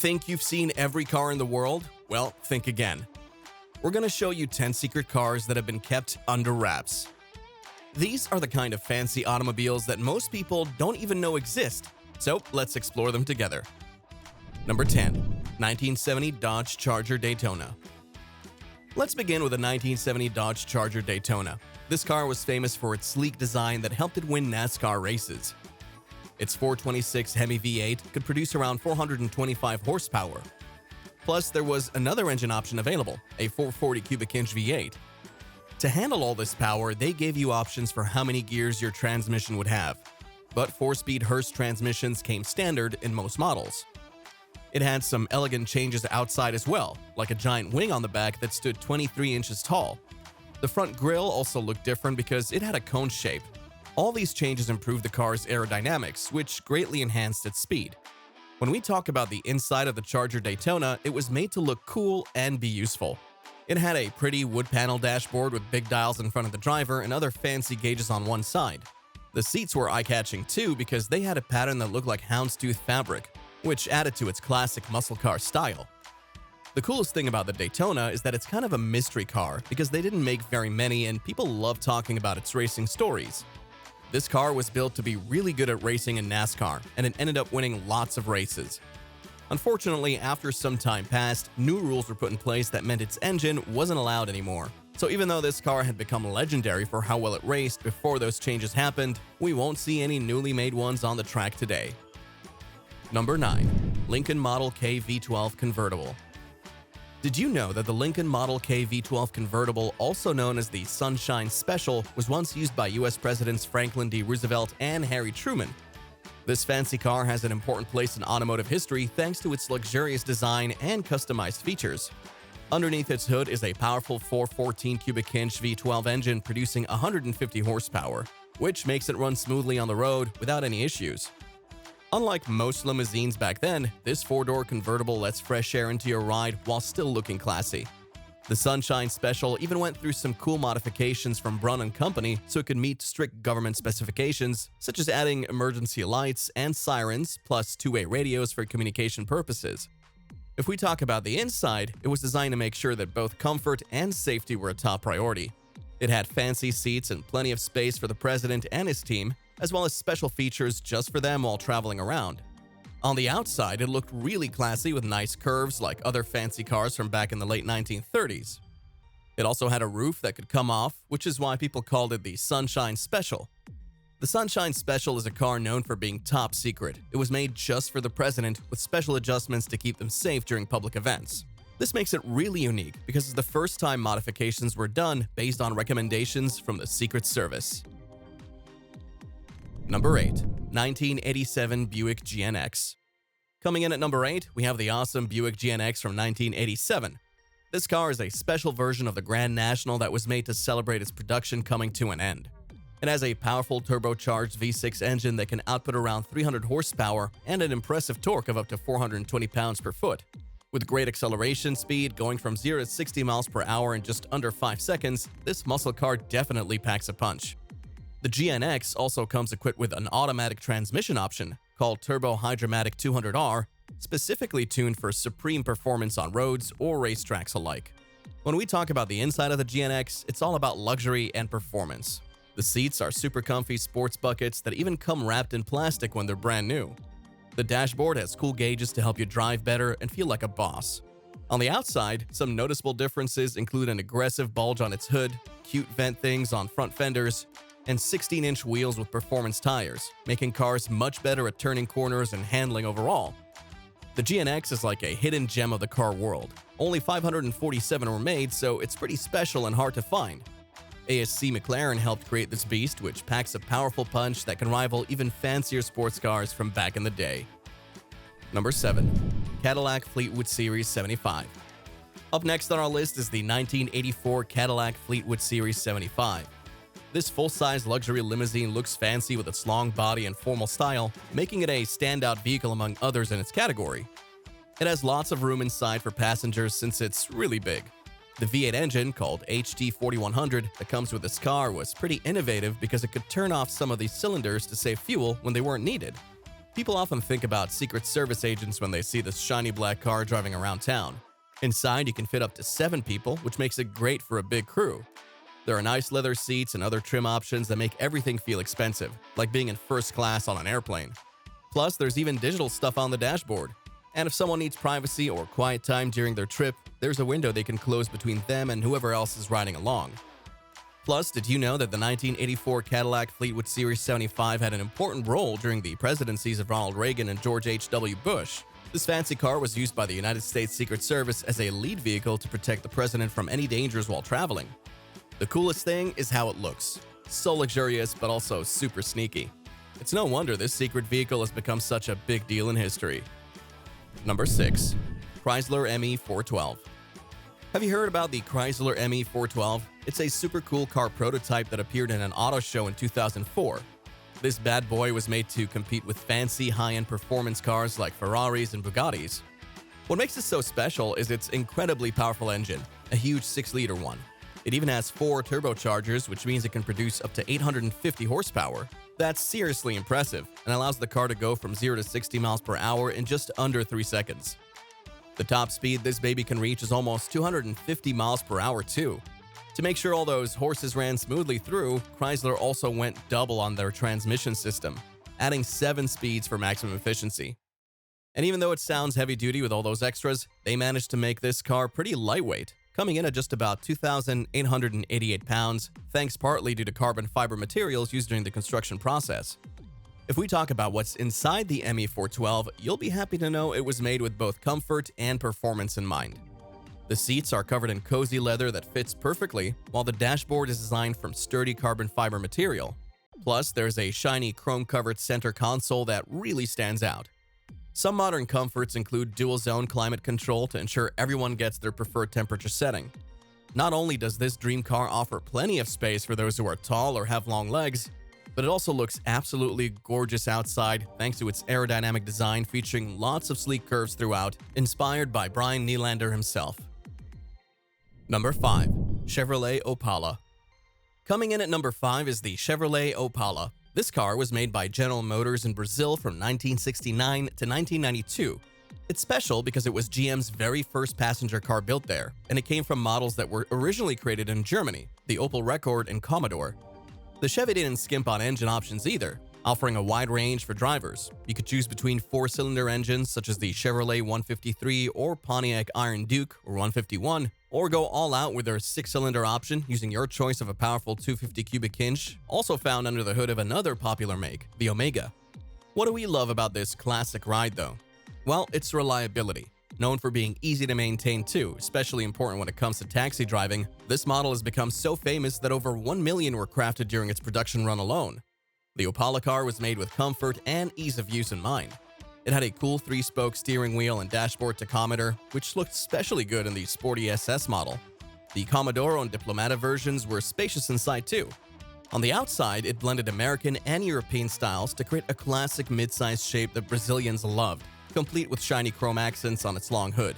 Think you've seen every car in the world? Well, think again. We're going to show you 10 secret cars that have been kept under wraps. These are the kind of fancy automobiles that most people don't even know exist, so let's explore them together. Number 10. 1970 Dodge Charger Daytona. Let's begin with the 1970 Dodge Charger Daytona. This car was famous for its sleek design that helped it win NASCAR races. Its 426 Hemi V8 could produce around 425 horsepower. Plus, there was another engine option available, a 440 cubic inch V8. To handle all this power, they gave you options for how many gears your transmission would have. But 4-speed Hurst transmissions came standard in most models. It had some elegant changes outside as well, like a giant wing on the back that stood 23 inches tall. The front grille also looked different because it had a cone shape. All these changes improved the car's aerodynamics, which greatly enhanced its speed. When we talk about the inside of the Charger Daytona, it was made to look cool and be useful. It had a pretty wood panel dashboard with big dials in front of the driver and other fancy gauges on one side. The seats were eye-catching too because they had a pattern that looked like houndstooth fabric, which added to its classic muscle car style. The coolest thing about the Daytona is that it's kind of a mystery car because they didn't make very many and people love talking about its racing stories. This car was built to be really good at racing in NASCAR, and it ended up winning lots of races. Unfortunately, after some time passed, new rules were put in place that meant its engine wasn't allowed anymore. So even though this car had become legendary for how well it raced before those changes happened, we won't see any newly made ones on the track today. Number 9. Lincoln Model K V12 Convertible. Did you know that the Lincoln Model K V12 Convertible, also known as the Sunshine Special, was once used by US Presidents Franklin D. Roosevelt and Harry Truman? This fancy car has an important place in automotive history thanks to its luxurious design and customized features. Underneath its hood is a powerful 414 cubic inch V12 engine producing 150 horsepower, which makes it run smoothly on the road without any issues. Unlike most limousines back then, this four-door convertible lets fresh air into your ride while still looking classy. The Sunshine Special even went through some cool modifications from Braun & Company so it could meet strict government specifications, such as adding emergency lights and sirens, plus two-way radios for communication purposes. If we talk about the inside, it was designed to make sure that both comfort and safety were a top priority. It had fancy seats and plenty of space for the president and his team, as well as special features just for them while traveling around. On the outside, it looked really classy with nice curves like other fancy cars from back in the late 1930s. It also had a roof that could come off, which is why people called it the Sunshine Special. The Sunshine Special is a car known for being top secret. It was made just for the president with special adjustments to keep them safe during public events. This makes it really unique because it's the first time modifications were done based on recommendations from the Secret Service. Number 8. 1987 Buick GNX. Coming in at number 8, we have the awesome Buick GNX from 1987. This car is a special version of the Grand National that was made to celebrate its production coming to an end. It has a powerful turbocharged V6 engine that can output around 300 horsepower and an impressive torque of up to 420 pounds per foot. With great acceleration speed going from 0 to 60 miles per hour in just under 5 seconds, this muscle car definitely packs a punch. The GNX also comes equipped with an automatic transmission option called Turbo Hydromatic 200R, specifically tuned for supreme performance on roads or racetracks alike. When we talk about the inside of the GNX, it's all about luxury and performance. The seats are super comfy sports buckets that even come wrapped in plastic when they're brand new. The dashboard has cool gauges to help you drive better and feel like a boss. On the outside, some noticeable differences include an aggressive bulge on its hood, cute vent things on front fenders, and 16-inch wheels with performance tires, making cars much better at turning corners and handling overall. The GNX is like a hidden gem of the car world. Only 547 were made, so it's pretty special and hard to find. ASC McLaren helped create this beast, which packs a powerful punch that can rival even fancier sports cars from back in the day. Number 7. Cadillac Fleetwood Series 75. Up next on our list is the 1984 Cadillac Fleetwood Series 75. This full-size luxury limousine looks fancy with its long body and formal style, making it a standout vehicle among others in its category. It has lots of room inside for passengers since it's really big. The V8 engine, called HT4100, that comes with this car was pretty innovative because it could turn off some of these cylinders to save fuel when they weren't needed. People often think about Secret Service agents when they see this shiny black car driving around town. Inside, you can fit up to 7 people, which makes it great for a big crew. There are nice leather seats and other trim options that make everything feel expensive, like being in first class on an airplane. Plus, there's even digital stuff on the dashboard. And if someone needs privacy or quiet time during their trip, there's a window they can close between them and whoever else is riding along. Plus, did you know that the 1984 Cadillac Fleetwood Series 75 had an important role during the presidencies of Ronald Reagan and George H.W. Bush? This fancy car was used by the United States Secret Service as a lead vehicle to protect the president from any dangers while traveling. The coolest thing is how it looks. So luxurious, but also super sneaky. It's no wonder this secret vehicle has become such a big deal in history. Number 6. Chrysler ME Four-Twelve. Have you heard about the Chrysler ME Four-Twelve? It's a super cool car prototype that appeared in an auto show in 2004. This bad boy was made to compete with fancy high-end performance cars like Ferraris and Bugattis. What makes it so special is its incredibly powerful engine, a huge 6-liter one. It even has 4 turbochargers, which means it can produce up to 850 horsepower. That's seriously impressive and allows the car to go from 0 to 60 miles per hour in just under 3 seconds. The top speed this baby can reach is almost 250 miles per hour too. To make sure all those horses ran smoothly through, Chrysler also went double on their transmission system, adding 7 speeds for maximum efficiency. And even though it sounds heavy-duty with all those extras, they managed to make this car pretty lightweight, coming in at just about 2,888 pounds, thanks partly due to carbon fiber materials used during the construction process. If we talk about what's inside the ME Four-Twelve, you'll be happy to know it was made with both comfort and performance in mind. The seats are covered in cozy leather that fits perfectly, while the dashboard is designed from sturdy carbon fiber material. Plus, there's a shiny chrome-covered center console that really stands out. Some modern comforts include dual-zone climate control to ensure everyone gets their preferred temperature setting. Not only does this dream car offer plenty of space for those who are tall or have long legs, but it also looks absolutely gorgeous outside thanks to its aerodynamic design featuring lots of sleek curves throughout, inspired by Brian Nylander himself. Number 5. Chevrolet Opala. Coming in at number 5 is the Chevrolet Opala. This car was made by General Motors in Brazil from 1969 to 1992. It's special because it was GM's very first passenger car built there, and it came from models that were originally created in Germany, the Opel Rekord and Commodore. The Chevy didn't skimp on engine options either, offering a wide range for drivers. You could choose between 4-cylinder engines such as the Chevrolet 153 or Pontiac Iron Duke or 151, or go all out with their 6-cylinder option using your choice of a powerful 250 cubic inch, also found under the hood of another popular make, the Omega. What do we love about this classic ride though? Well, its reliability. Known for being easy to maintain too, especially important when it comes to taxi driving, this model has become so famous that over 1 million were crafted during its production run alone. The Opala car was made with comfort and ease of use in mind. It had a cool 3-spoke steering wheel and dashboard tachometer, which looked especially good in the sporty SS model. The Commodore and Diplomata versions were spacious inside too. On the outside, it blended American and European styles to create a classic mid-sized shape that Brazilians loved, complete with shiny chrome accents on its long hood.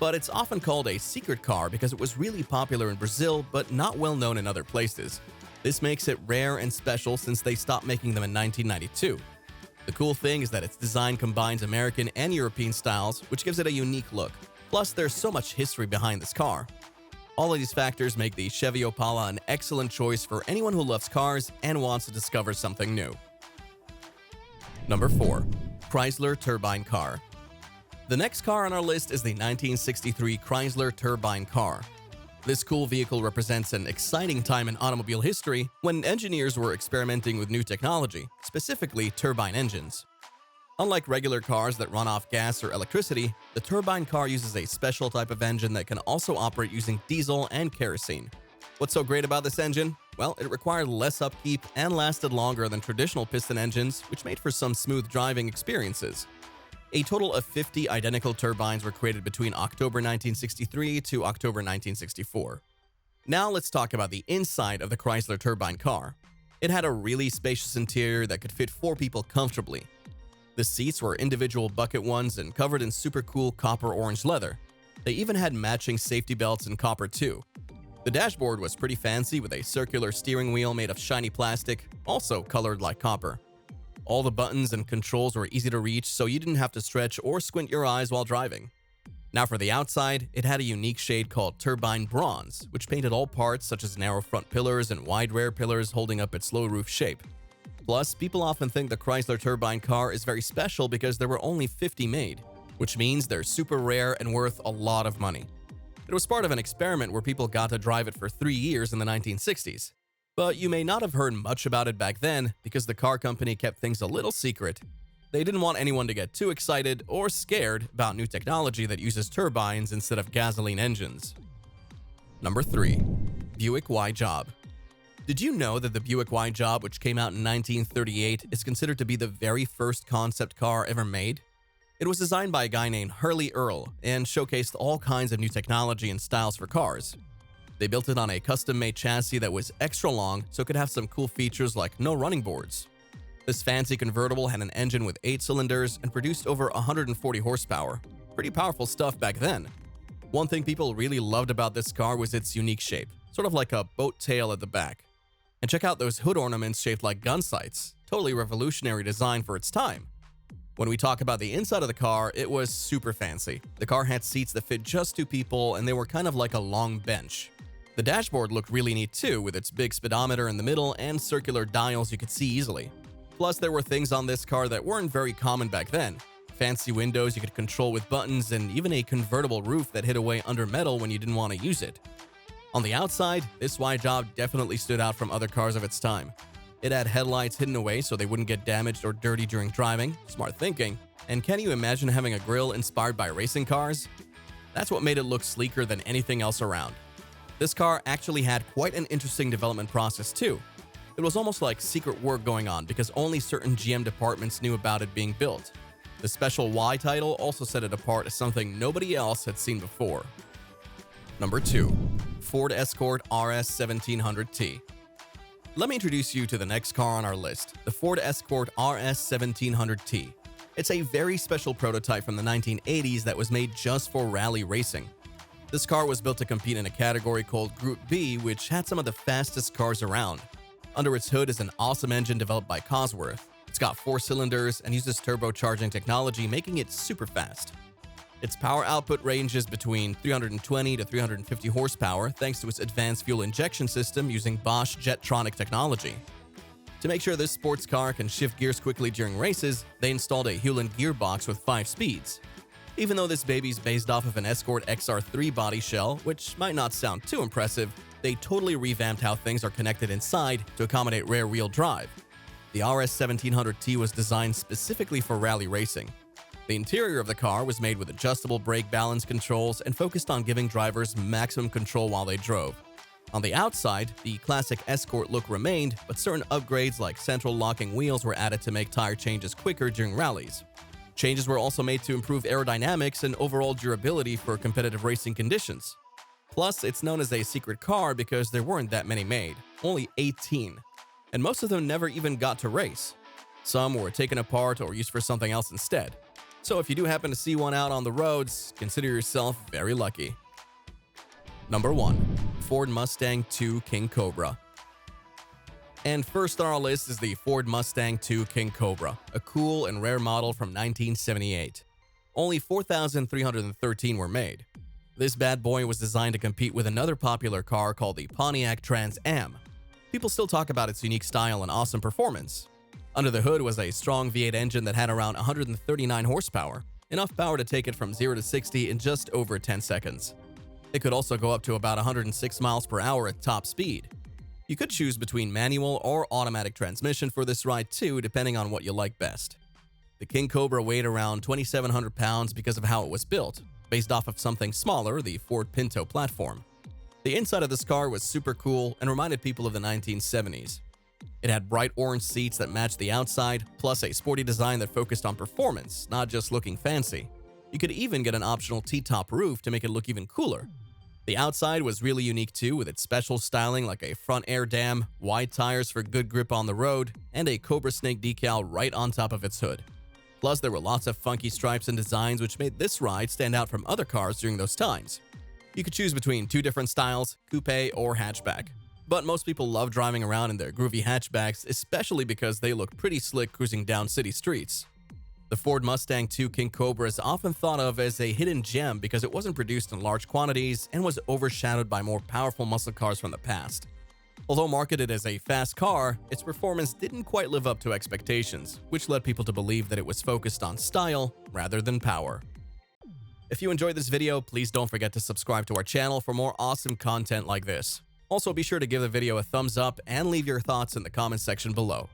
But it's often called a secret car because it was really popular in Brazil but not well known in other places. This makes it rare and special since they stopped making them in 1992. The cool thing is that its design combines American and European styles, which gives it a unique look. Plus, there's so much history behind this car. All of these factors make the Chevy Opala an excellent choice for anyone who loves cars and wants to discover something new. Number 4. Chrysler Turbine Car. The next car on our list is the 1963 Chrysler Turbine Car. This cool vehicle represents an exciting time in automobile history when engineers were experimenting with new technology, specifically turbine engines. Unlike regular cars that run off gas or electricity, the turbine car uses a special type of engine that can also operate using diesel and kerosene. What's so great about this engine? Well, it required less upkeep and lasted longer than traditional piston engines, which made for some smooth driving experiences. A total of 50 identical turbines were created between October 1963 to October 1964. Now let's talk about the inside of the Chrysler Turbine Car. It had a really spacious interior that could fit 4 people comfortably. The seats were individual bucket ones and covered in super cool copper orange leather. They even had matching safety belts in copper too. The dashboard was pretty fancy with a circular steering wheel made of shiny plastic, also colored like copper. All the buttons and controls were easy to reach, so you didn't have to stretch or squint your eyes while driving. Now for the outside, it had a unique shade called Turbine Bronze, which painted all parts such as narrow front pillars and wide rear pillars holding up its low roof shape. Plus, people often think the Chrysler Turbine Car is very special because there were only 50 made, which means they're super rare and worth a lot of money. It was part of an experiment where people got to drive it for 3 years in the 1960s. But you may not have heard much about it back then because the car company kept things a little secret. They didn't want anyone to get too excited or scared about new technology that uses turbines instead of gasoline engines. Number 3. Buick Y-Job. Did you know that the Buick Y-Job, which came out in 1938, is considered to be the very first concept car ever made? It was designed by a guy named Hurley Earl and showcased all kinds of new technology and styles for cars. They built it on a custom-made chassis that was extra long so it could have some cool features like no running boards. This fancy convertible had an engine with 8 cylinders and produced over 140 horsepower. Pretty powerful stuff back then. One thing people really loved about this car was its unique shape, sort of like a boat tail at the back. And check out those hood ornaments shaped like gun sights. Totally revolutionary design for its time. When we talk about the inside of the car, it was super fancy. The car had seats that fit just 2 people and they were kind of like a long bench. The dashboard looked really neat too, with its big speedometer in the middle and circular dials you could see easily. Plus, there were things on this car that weren't very common back then. Fancy windows you could control with buttons and even a convertible roof that hid away under metal when you didn't want to use it. On the outside, this Y-Job definitely stood out from other cars of its time. It had headlights hidden away so they wouldn't get damaged or dirty during driving. Smart thinking. And can you imagine having a grille inspired by racing cars? That's what made it look sleeker than anything else around. This car actually had quite an interesting development process too. It was almost like secret work going on because only certain GM departments knew about it being built. The special Y title also set it apart as something nobody else had seen before. Number 2. Ford Escort RS 1700T. Let me introduce you to the next car on our list, the Ford Escort RS 1700T. It's a very special prototype from the 1980s that was made just for rally racing. This car was built to compete in a category called Group B, which had some of the fastest cars around. Under its hood is an awesome engine developed by Cosworth. It's got 4 cylinders and uses turbocharging technology, making it super fast. Its power output ranges between 320 to 350 horsepower thanks to its advanced fuel injection system using Bosch Jetronic technology. To make sure this sports car can shift gears quickly during races, they installed a Hewland gearbox with 5 speeds. Even though this baby's based off of an Escort XR3 body shell, which might not sound too impressive, they totally revamped how things are connected inside to accommodate rear-wheel drive. The RS 1700T was designed specifically for rally racing. The interior of the car was made with adjustable brake balance controls and focused on giving drivers maximum control while they drove. On the outside, the classic Escort look remained, but certain upgrades like central locking wheels were added to make tire changes quicker during rallies. Changes were also made to improve aerodynamics and overall durability for competitive racing conditions. Plus, it's known as a secret car because there weren't that many made, only 18, and most of them never even got to race. Some were taken apart or used for something else instead. So if you do happen to see one out on the roads, consider yourself very lucky. Number 1. Ford Mustang II King Cobra. And first on our list is the Ford Mustang II King Cobra, a cool and rare model from 1978. Only 4,313 were made. This bad boy was designed to compete with another popular car called the Pontiac Trans Am. People still talk about its unique style and awesome performance. Under the hood was a strong V8 engine that had around 139 horsepower, enough power to take it from 0 to 60 in just over 10 seconds. It could also go up to about 106 miles per hour at top speed. You could choose between manual or automatic transmission for this ride too, depending on what you like best. The King Cobra weighed around 2,700 pounds because of how it was built, based off of something smaller, the Ford Pinto platform. The inside of this car was super cool and reminded people of the 1970s. It had bright orange seats that matched the outside, plus a sporty design that focused on performance, not just looking fancy. You could even get an optional T-top roof to make it look even cooler. The outside was really unique too, with its special styling like a front air dam, wide tires for good grip on the road, and a Cobra snake decal right on top of its hood. Plus, there were lots of funky stripes and designs which made this ride stand out from other cars during those times. You could choose between 2 different styles, coupe or hatchback. But most people love driving around in their groovy hatchbacks, especially because they look pretty slick cruising down city streets. The Ford Mustang II King Cobra is often thought of as a hidden gem because it wasn't produced in large quantities and was overshadowed by more powerful muscle cars from the past. Although marketed as a fast car, its performance didn't quite live up to expectations, which led people to believe that it was focused on style rather than power. If you enjoyed this video, please don't forget to subscribe to our channel for more awesome content like this. Also, be sure to give the video a thumbs up and leave your thoughts in the comment section below.